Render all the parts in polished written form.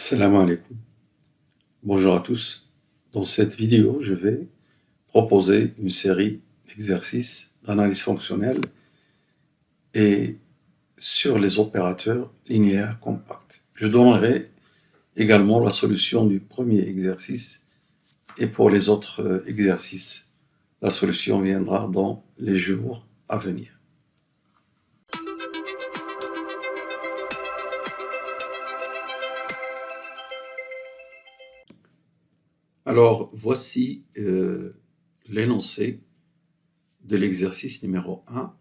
Assalamu alaikum. Bonjour à tous. Dans cette vidéo, je vais proposer une série d'exercices d'analyse fonctionnelle et sur les opérateurs linéaires compacts. Je donnerai également la solution du premier exercice et pour les autres exercices, la solution viendra dans les jours à venir. Alors, voici l'énoncé de l'exercice numéro 1.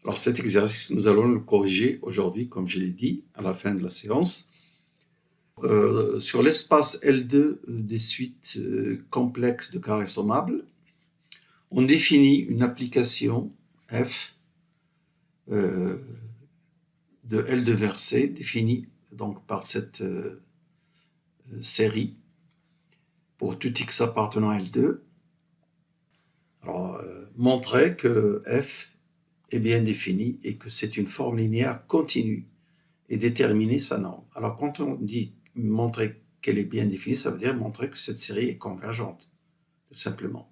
Alors, cet exercice, nous allons le corriger aujourd'hui, comme je l'ai dit, à la fin de la séance. Sur l'espace L2 des suites complexes de carrés sommables, on définit une application f de L2 vers C, définie donc par cette série pour tout x appartenant à L2. Alors, montrer que f est bien définie et que c'est une forme linéaire continue et déterminer sa norme. Alors, quand on dit montrer qu'elle est bien définie, ça veut dire montrer que cette série est convergente, tout simplement.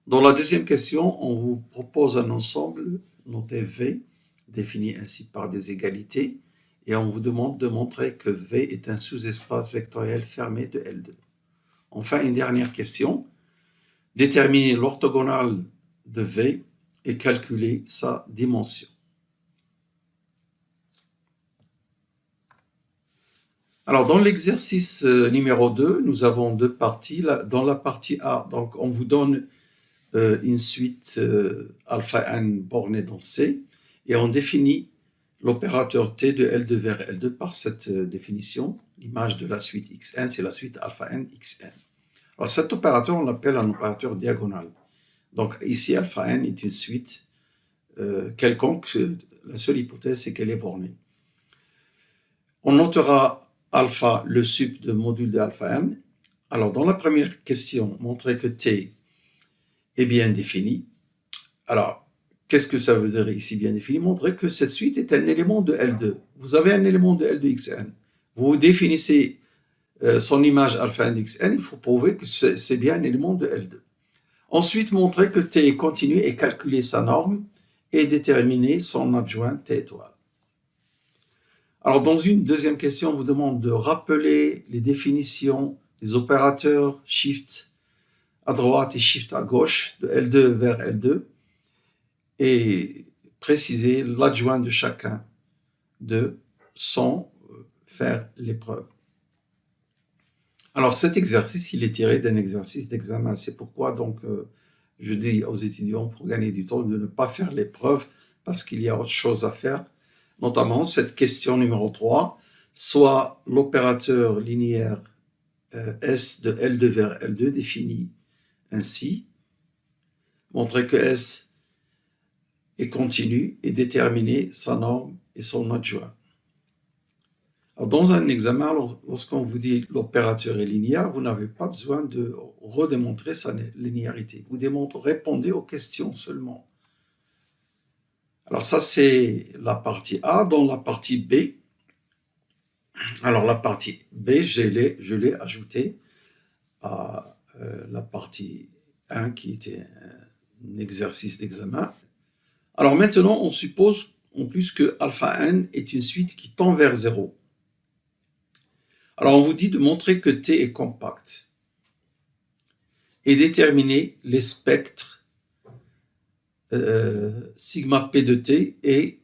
Dans la deuxième question, on vous propose un ensemble noté V, défini ainsi par des égalités, et on vous demande de montrer que V est un sous-espace vectoriel fermé de L2. Enfin, une dernière question, déterminer l'orthogonale de V et calculer sa dimension. Alors, dans l'exercice numéro 2, nous avons deux parties. Dans la partie A, donc, on vous donne une suite alpha n bornée dans C, et on définit l'opérateur T de L2 vers L2 par cette définition. L'image de la suite Xn, c'est la suite alpha n Xn. Alors, cet opérateur, on l'appelle un opérateur diagonal. Donc, ici, alpha n est une suite quelconque. La seule hypothèse, c'est qu'elle est bornée. On notera alpha le sup de module de alpha n. Alors, dans la première question, montrer que T est bien défini. Alors, qu'est-ce que ça veut dire ici bien défini? Montrer que cette suite est un élément de L2. Vous avez un élément de L2 Xn. Vous définissez son image alpha n Xn, il faut prouver que c'est bien un élément de L2. Ensuite, montrer que T est continu et calculer sa norme et déterminer son adjoint T étoile. Alors, dans une deuxième question, on vous demande de rappeler les définitions des opérateurs shift à droite et shift à gauche de L2 vers L2 et préciser l'adjoint de chacun d'eux sans faire l'épreuve. Alors, cet exercice, il est tiré d'un exercice d'examen. C'est pourquoi, donc, je dis aux étudiants, pour gagner du temps, de ne pas faire l'épreuve parce qu'il y a autre chose à faire. Notamment, cette question numéro 3, soit l'opérateur linéaire S de L2 vers L2 défini ainsi, montrer que S est continu et déterminer sa norme et son adjoint. Alors, dans un examen, lorsqu'on vous dit l'opérateur est linéaire, vous n'avez pas besoin de redémontrer sa linéarité. Vous répondez aux questions seulement. Alors ça, c'est la partie A. Dans la partie B, alors la partie B, je l'ai ajoutée à la partie 1 qui était un exercice d'examen. Alors maintenant, on suppose en plus que alpha n est une suite qui tend vers 0. Alors on vous dit de montrer que T est compact et déterminer les spectres sigma p de T et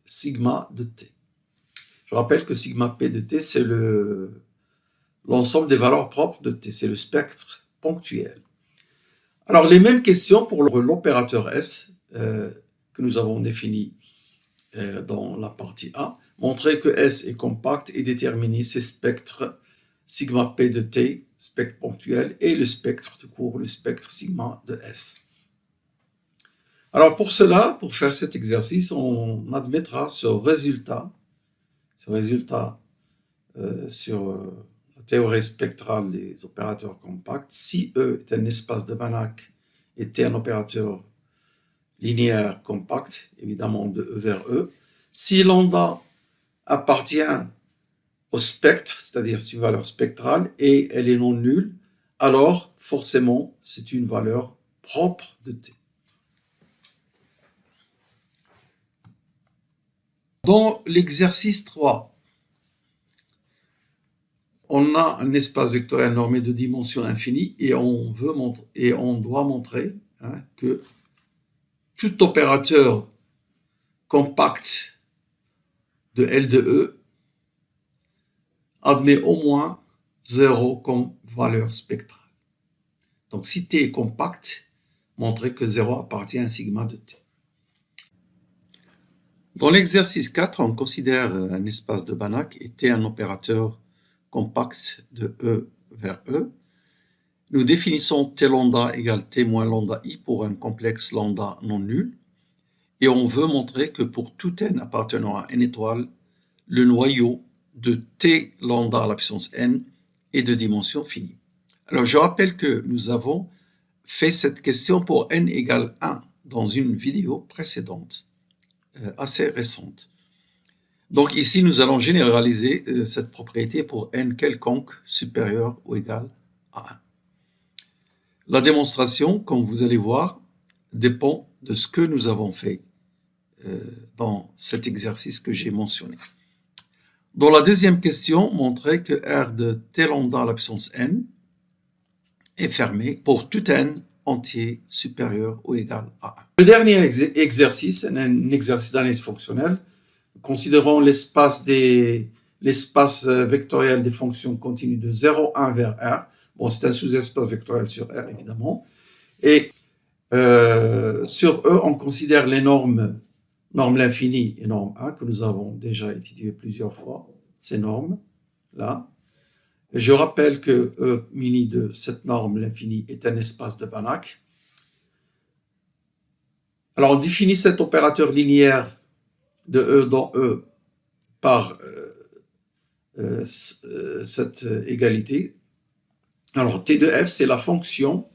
sigma de T. Je rappelle que sigma p de T, c'est l'ensemble des valeurs propres de T, c'est le spectre ponctuel. Alors, les mêmes questions pour l'opérateur S que nous avons défini dans la partie A. Montrer que S est compact et déterminer ses spectres sigma p de T, spectre ponctuel, et le spectre tout court, le spectre sigma de S. Alors pour cela, pour faire cet exercice, on admettra ce résultat sur la théorie spectrale des opérateurs compacts. Si E est un espace de Banach et T un opérateur linéaire compact, évidemment de E vers E. Si lambda appartient au spectre, c'est-à-dire c'est une valeur spectrale, et elle est non nulle, alors forcément c'est une valeur propre de T. Dans l'exercice 3, on a un espace vectoriel normé de dimension infinie et on doit montrer que tout opérateur compact de L de E admet au moins 0 comme valeur spectrale. Donc si T est compact, montrez que 0 appartient à un sigma de T. Dans l'exercice 4, on considère un espace de Banach et T un opérateur compact de E vers E. Nous définissons T lambda égale T moins lambda I pour un complexe lambda non nul. Et on veut montrer que pour tout n appartenant à n étoile, le noyau de T lambda à la puissance n est de dimension finie. Alors je rappelle que nous avons fait cette question pour n égale 1 dans une vidéo précédente, assez récente. Donc ici, nous allons généraliser cette propriété pour n quelconque supérieur ou égal à 1. La démonstration, comme vous allez voir, dépend de ce que nous avons fait dans cet exercice que j'ai mentionné. Dans la deuxième question, montrer que R de T lambda à la puissance n est fermé pour tout n entier supérieur ou égal à 1. Le dernier exercice, un exercice d'analyse fonctionnelle, considérons l'espace vectoriel des fonctions continues de 0, 1 vers R. Bon, c'est un sous-espace vectoriel sur R, évidemment. Et sur E, on considère les norme l'infini et norme 1, que nous avons déjà étudié plusieurs fois, ces normes-là. Je rappelle que E mini de cette norme, l'infini, est un espace de Banach. Alors, on définit cet opérateur linéaire de E dans E par cette égalité. Alors, T de F, c'est la fonction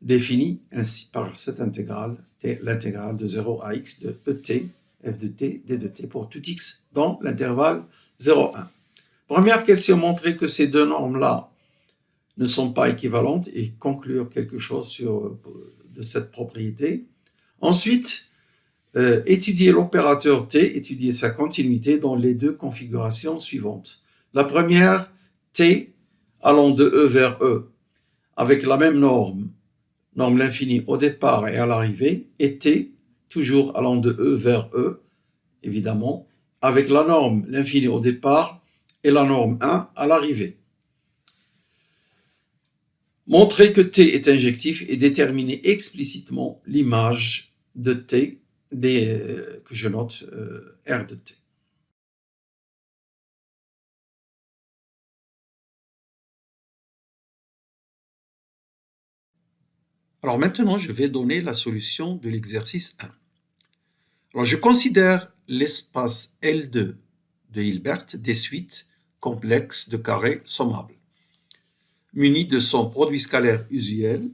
définie ainsi par cette intégrale, l'intégrale de 0 à x de ET, f de t, d de t pour tout x dans l'intervalle 0, 1. Première question, montrer que ces deux normes-là ne sont pas équivalentes et conclure quelque chose de cette propriété. Ensuite, étudier l'opérateur T, étudier sa continuité dans les deux configurations suivantes. La première, T allant de E vers E, avec la même norme l'infini au départ et à l'arrivée, et T, toujours allant de E vers E, évidemment, avec la norme l'infini au départ et la norme 1 à l'arrivée. Montrer que T est injectif et déterminer explicitement l'image de T que je note R de T. Alors maintenant, je vais donner la solution de l'exercice 1. Alors je considère l'espace L2 de Hilbert des suites complexes de carrés sommables, muni de son produit scalaire usuel.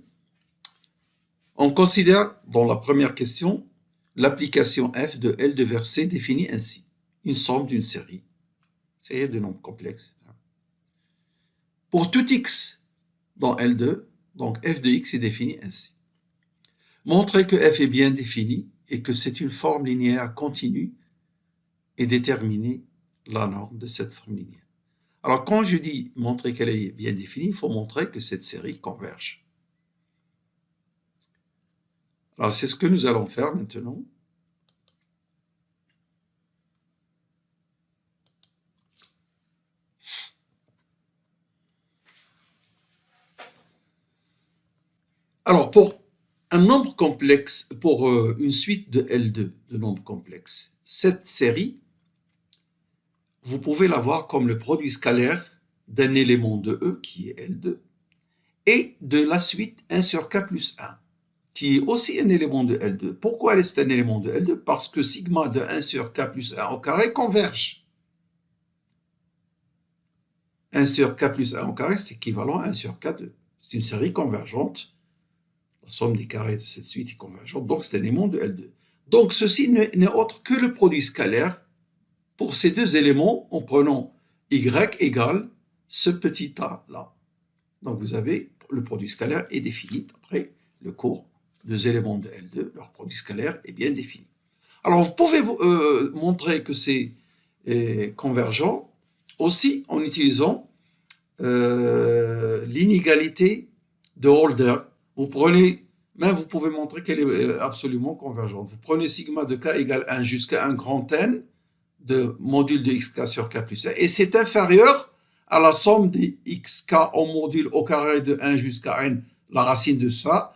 On considère, dans la première question, l'application f de L2 vers C définie ainsi, une somme d'une série de nombres complexes. Pour tout x dans L2, donc f de x est défini ainsi. Montrer que f est bien défini et que c'est une forme linéaire continue et déterminer la norme de cette forme linéaire. Alors quand je dis montrer qu'elle est bien définie, il faut montrer que cette série converge. Alors c'est ce que nous allons faire maintenant. Alors pour un nombre complexe, pour une suite de L2 de nombres complexes, cette série, vous pouvez la voir comme le produit scalaire d'un élément de E, qui est L2, et de la suite 1 sur K plus 1, qui est aussi un élément de L2. Pourquoi est-ce un élément de L2? Parce que sigma de 1 sur K plus 1 au carré converge. 1 sur K plus 1 au carré, c'est équivalent à 1 sur K2. C'est une série convergente. La somme des carrés de cette suite est convergente, donc c'est un élément de L2. Donc ceci n'est autre que le produit scalaire pour ces deux éléments en prenant y égale ce petit a-là. Donc vous avez le produit scalaire est défini après le cours. Deux éléments de L2, leur produit scalaire est bien défini. Alors vous pouvez montrer que c'est convergent aussi en utilisant l'inégalité de Holder. Vous pouvez montrer qu'elle est absolument convergente. Vous prenez sigma de k égale 1 jusqu'à un grand N de module de xk sur k plus 1, et c'est inférieur à la somme des xk en module au carré de 1 jusqu'à n, la racine de ça,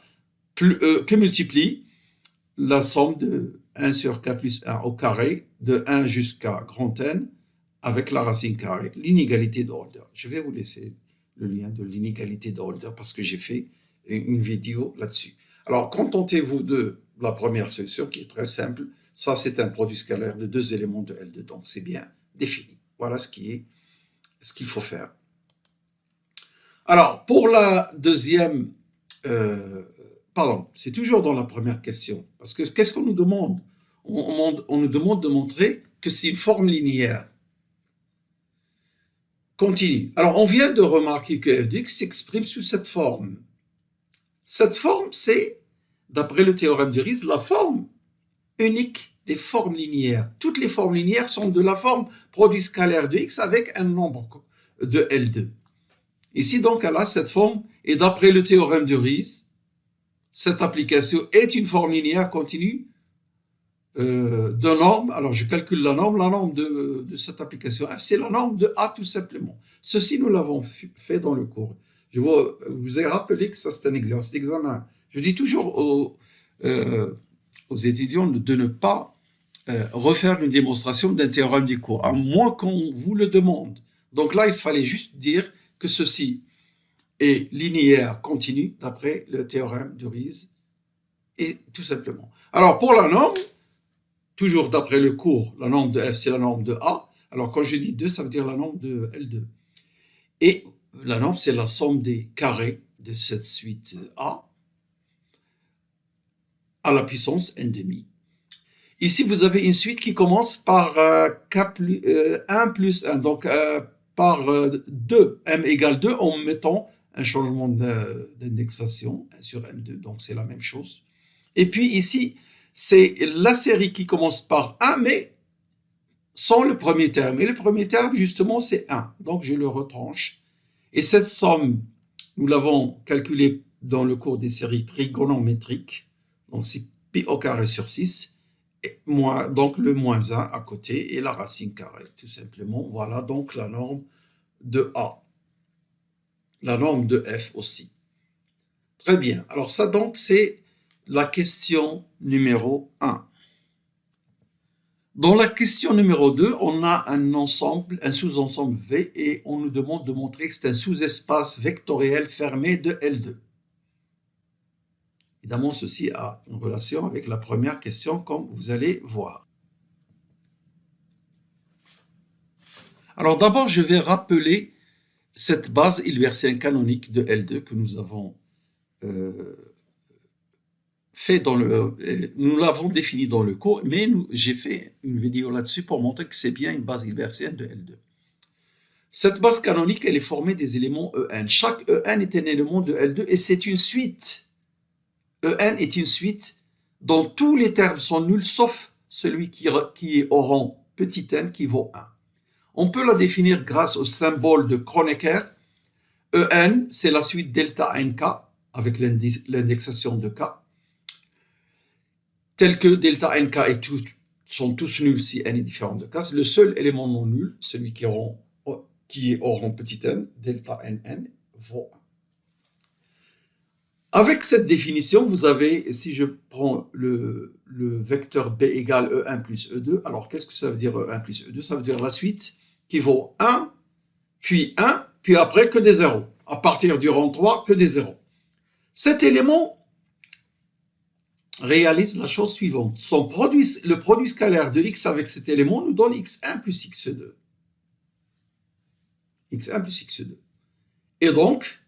que multiplie la somme de 1 sur k plus 1 au carré de 1 jusqu'à grand N avec la racine carrée, l'inégalité de Holder. Je vais vous laisser le lien de l'inégalité de Holder parce que j'ai fait une vidéo là-dessus. Alors, contentez-vous de la première solution qui est très simple. Ça, c'est un produit scalaire de deux éléments de L2, donc c'est bien défini. Voilà ce qu'il faut faire. Alors, pour la deuxième, c'est toujours dans la première question, parce que qu'est-ce qu'on nous demande? On nous demande de montrer que c'est une forme linéaire. Continue. Alors, on vient de remarquer que f de x s'exprime sous cette forme. Cette forme, c'est, d'après le théorème de Riesz, la forme unique des formes linéaires. Toutes les formes linéaires sont de la forme produit scalaire de x avec un nombre de L2. Ici, donc, elle a cette forme, et d'après le théorème de Riesz, cette application est une forme linéaire continue de norme. Alors, je calcule la norme de cette application f, c'est la norme de A tout simplement. Ceci, nous l'avons fait dans le cours. Je vous ai rappelé que ça, c'est un exercice d'examen. Je dis toujours aux étudiants de ne pas refaire une démonstration d'un théorème du cours, à moins qu'on vous le demande. Donc là, il fallait juste dire que ceci est linéaire continu d'après le théorème de Riesz, et tout simplement. Alors, pour la norme, toujours d'après le cours, la norme de f, c'est la norme de A. Alors, quand je dis 2, ça veut dire la norme de L2. Et la norme, c'est la somme des carrés de cette suite A à la puissance n demi. Ici, vous avez une suite qui commence par 1 plus 1, donc par 2, m égale 2, en mettant un changement d'indexation sur m2, donc c'est la même chose. Et puis ici, c'est la série qui commence par 1, mais sans le premier terme. Et le premier terme, justement, c'est 1. Donc, je le retranche. Et cette somme, nous l'avons calculée dans le cours des séries trigonométriques. Donc, c'est pi au carré sur 6. Et donc, le moins 1 à côté et la racine carrée, tout simplement. Voilà donc la norme de A. La norme de F aussi. Très bien. Alors, ça, donc, c'est la question numéro 1. Dans la question numéro 2, on a un sous-ensemble V et on nous demande de montrer que c'est un sous-espace vectoriel fermé de L2. Évidemment, ceci a une relation avec la première question, comme vous allez voir. Alors d'abord, je vais rappeler cette base hilbertienne canonique de L2 que nous avons nous l'avons défini dans le cours, mais j'ai fait une vidéo là-dessus pour montrer que c'est bien une base hilbertienne de L2. Cette base canonique, elle est formée des éléments En. Chaque En est un élément de L2 et c'est une suite. En est une suite dont tous les termes sont nuls sauf celui qui est au rang petit n qui vaut 1. On peut la définir grâce au symbole de Kronecker. En, c'est la suite delta nk avec l'indexation de k, tel que delta nk sont tous nuls si n est différent de k. C'est le seul élément non nul, celui qui est au rang petit n, delta nn, vaut 1. Avec cette définition, vous avez, si je prends le vecteur B égale E1 plus E2, alors qu'est-ce que ça veut dire E1 plus E2? Ça veut dire la suite qui vaut 1, puis après que des zéros. À partir du rang 3, que des zéros. Cet élément réalise la chose suivante. Le produit scalaire de x avec cet élément nous donne x1 plus x2. x1 plus x2. Et donc,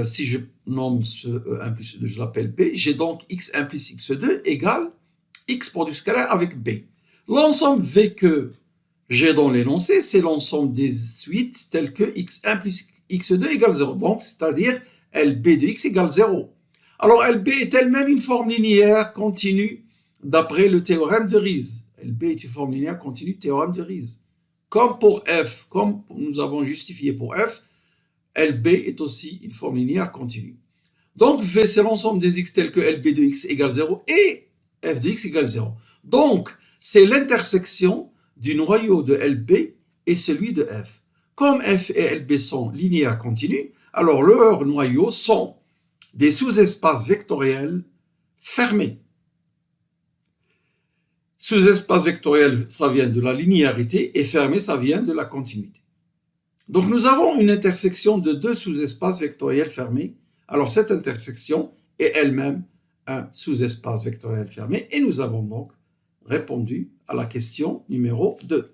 si je nomme ce 1 plus 2, je l'appelle B, j'ai donc x1 plus x2 égale x produit scalaire avec B. L'ensemble V que G dans l'énoncé, c'est l'ensemble des suites telles que x1 plus x2 égale 0. Donc, c'est-à-dire LB de x égale 0. Alors, LB est elle-même une forme linéaire continue d'après le théorème de Riesz. LB est une forme linéaire continue, théorème de Riesz. Comme pour F, comme nous avons justifié pour F, LB est aussi une forme linéaire continue. Donc, V, c'est l'ensemble des x tels que LB de x égale 0 et F de x égale 0. Donc, c'est l'intersection du noyau de LB et celui de F. Comme F et LB sont linéaires continus, alors leurs noyaux sont des sous-espaces vectoriels fermés. Sous-espace vectoriel, ça vient de la linéarité, et fermé, ça vient de la continuité. Donc nous avons une intersection de deux sous-espaces vectoriels fermés. Alors cette intersection est elle-même un sous-espace vectoriel fermé, et nous avons donc répondu à la question numéro 2.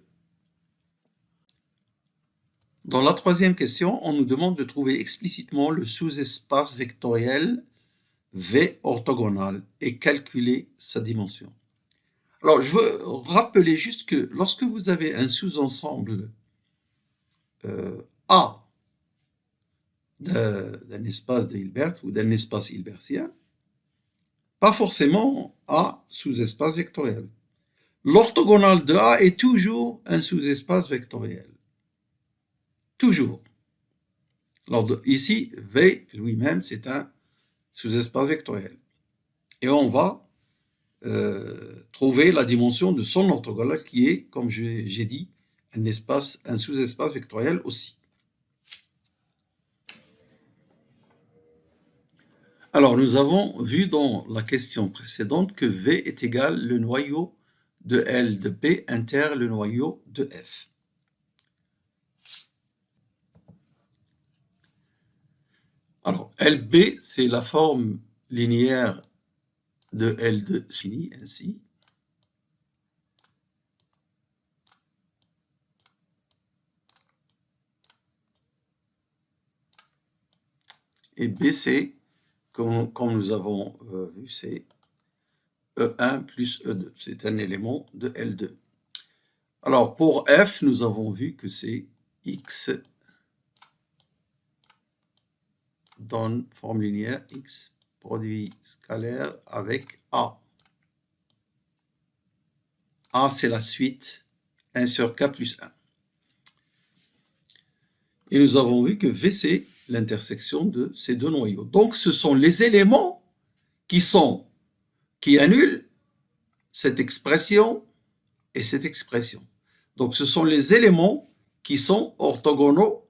Dans la troisième question, on nous demande de trouver explicitement le sous-espace vectoriel V orthogonal et calculer sa dimension. Alors, je veux rappeler juste que lorsque vous avez un sous-ensemble A d'un espace de Hilbert ou d'un espace hilbertien, pas forcément A sous-espace vectoriel. L'orthogonal de A est toujours un sous-espace vectoriel. Toujours. Alors, ici, V lui-même, c'est un sous-espace vectoriel. Et on va trouver la dimension de son orthogonal qui est, comme j'ai dit, un sous-espace vectoriel aussi. Alors, nous avons vu dans la question précédente que V est égal le noyau de L de P inter le noyau de F. Alors, LB, c'est la forme linéaire de L2 fini ainsi. Et BC, comme nous avons vu, c'est E1 plus E2. C'est un élément de L2. Alors, pour F, nous avons vu que c'est X dans forme linéaire, X produit scalaire avec A. A, c'est la suite 1 sur K plus 1. Et nous avons vu que V, c'est l'intersection de ces deux noyaux. Donc, ce sont les éléments qui annulent cette expression et cette expression. Donc, ce sont les éléments qui sont orthogonaux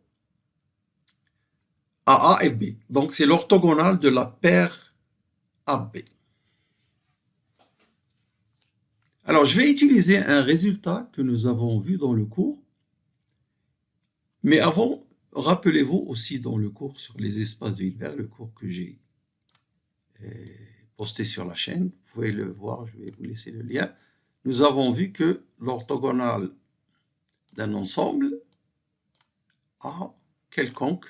à A et B. Donc, c'est l'orthogonale de la paire AB. Alors, je vais utiliser un résultat que nous avons vu dans le cours. Mais avant, rappelez-vous aussi dans le cours sur les espaces de Hilbert, le cours que j'ai posté sur la chaîne, vous pouvez le voir, je vais vous laisser le lien. Nous avons vu que l'orthogonale d'un ensemble A quelconque,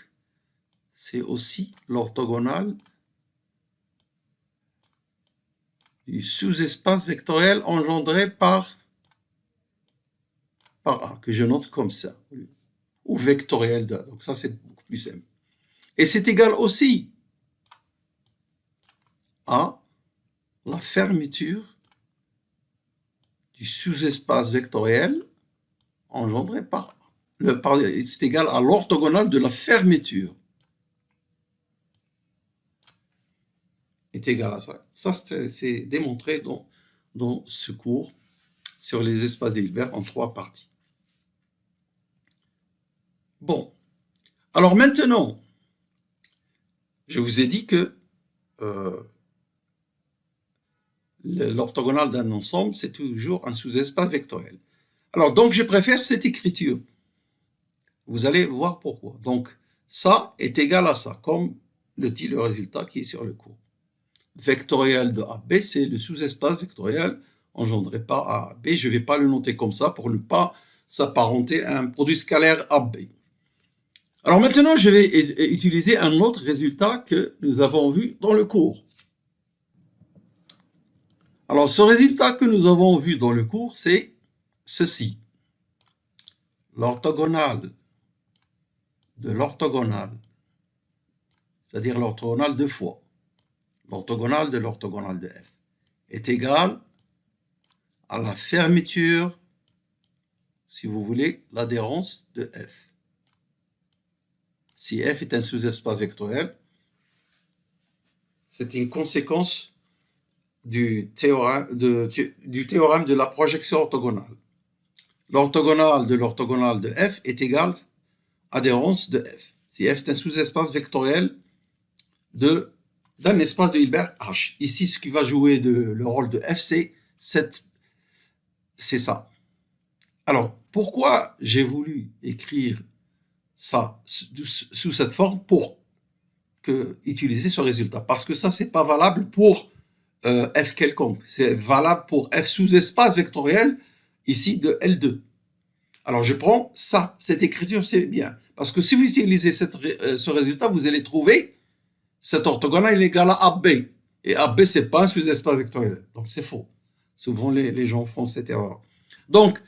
c'est aussi l'orthogonale du sous-espace vectoriel engendré par A, que je note comme ça, ou vectoriel de A. Donc ça, c'est beaucoup plus simple. Et c'est égal aussi à la fermeture du sous-espace vectoriel engendré par A. C'est égal à l'orthogonale de la fermeture. Est égal à ça. Ça, c'est démontré dans ce cours sur les espaces de Hilbert en 3 parties. Bon. Alors maintenant, je vous ai dit que l'orthogonale d'un ensemble, c'est toujours un sous-espace vectoriel. Alors, donc, je préfère cette écriture. Vous allez voir pourquoi. Donc, ça est égal à ça, comme le dit le résultat qui est sur le cours. Vectoriel de AB, c'est le sous-espace vectoriel engendré par AB. Je ne vais pas le noter comme ça pour ne pas s'apparenter à un produit scalaire AB. Alors maintenant, je vais utiliser un autre résultat que nous avons vu dans le cours. Alors, ce résultat que nous avons vu dans le cours, c'est ceci. l'orthogonale de l'orthogonale, c'est-à-dire l'orthogonale deux fois, l'orthogonale de l'orthogonale de f, est égale à la fermeture, si vous voulez, l'adhérence de f. Si f est un sous-espace vectoriel, c'est une conséquence du théorème de la projection orthogonale. L'orthogonale de f est égale à adhérence de f. Si f est un sous-espace vectoriel d'un espace de Hilbert H. Ici, ce qui va jouer le rôle de f, c'est ça. Alors, pourquoi j'ai voulu écrire ça sous cette forme pour utiliser ce résultat? Parce que ça, c'est pas valable pour f quelconque. C'est valable pour f sous-espace vectoriel, ici, de L2. Alors, je prends ça. Cette écriture, c'est bien. Parce que si vous utilisez ce résultat, vous allez trouver cette orthogonale est égale à AB. Et AB, c'est pas un sous-espace vectoriel. Donc, c'est faux. Souvent, les gens font cette erreur. Donc,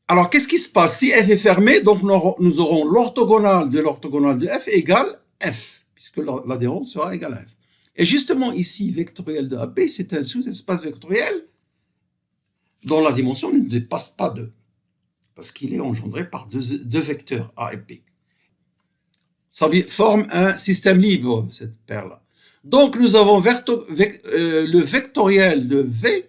alors, qu'est-ce qui se passe? Si f est fermé, donc nous aurons l'orthogonale de f égale f, puisque l'adhérence sera égale à f. Et justement, ici, vectoriel de AB, c'est un sous-espace vectoriel dont la dimension ne dépasse pas 2, parce qu'il est engendré par deux vecteurs A et B. Ça forme un système libre, cette paire-là. Donc, nous avons le vectoriel de V,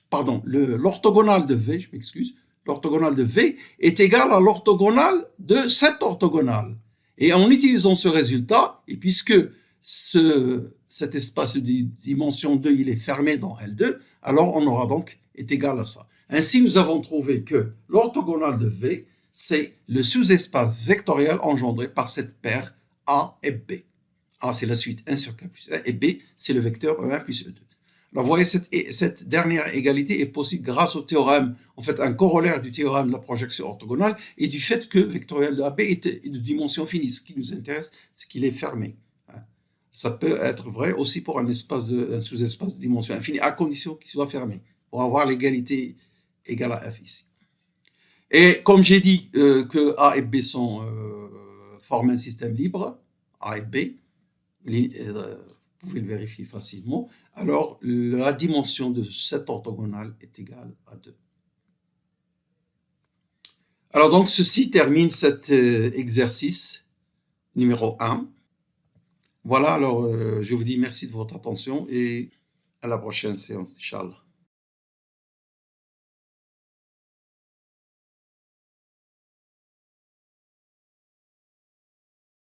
pardon, l'orthogonale de V, je m'excuse, l'orthogonale de V est égale à l'orthogonale de cette orthogonale. Et en utilisant ce résultat, et puisque cet espace de dimension 2, il est fermé dans L2, alors on aura donc est égal à ça. Ainsi, nous avons trouvé que l'orthogonale de V, c'est le sous-espace vectoriel engendré par cette paire A et B. A, c'est la suite 1 sur K plus 1, et B, c'est le vecteur E1 plus E2. Alors, vous voyez, cette dernière égalité est possible grâce au théorème, en fait, un corollaire du théorème de la projection orthogonale et du fait que vectoriel de AB est de dimension finie. Ce qui nous intéresse, c'est qu'il est fermé. Ça peut être vrai aussi pour un sous-espace de dimension infinie, à condition qu'il soit fermé, pour avoir l'égalité égale à F ici. Et comme j'ai dit que A et B forment un système libre, A et B, vous pouvez le vérifier facilement, alors la dimension de cette orthogonale est égale à 2. Alors donc ceci termine cet exercice numéro 1. Voilà, alors je vous dis merci de votre attention et à la prochaine séance, Inch'Allah.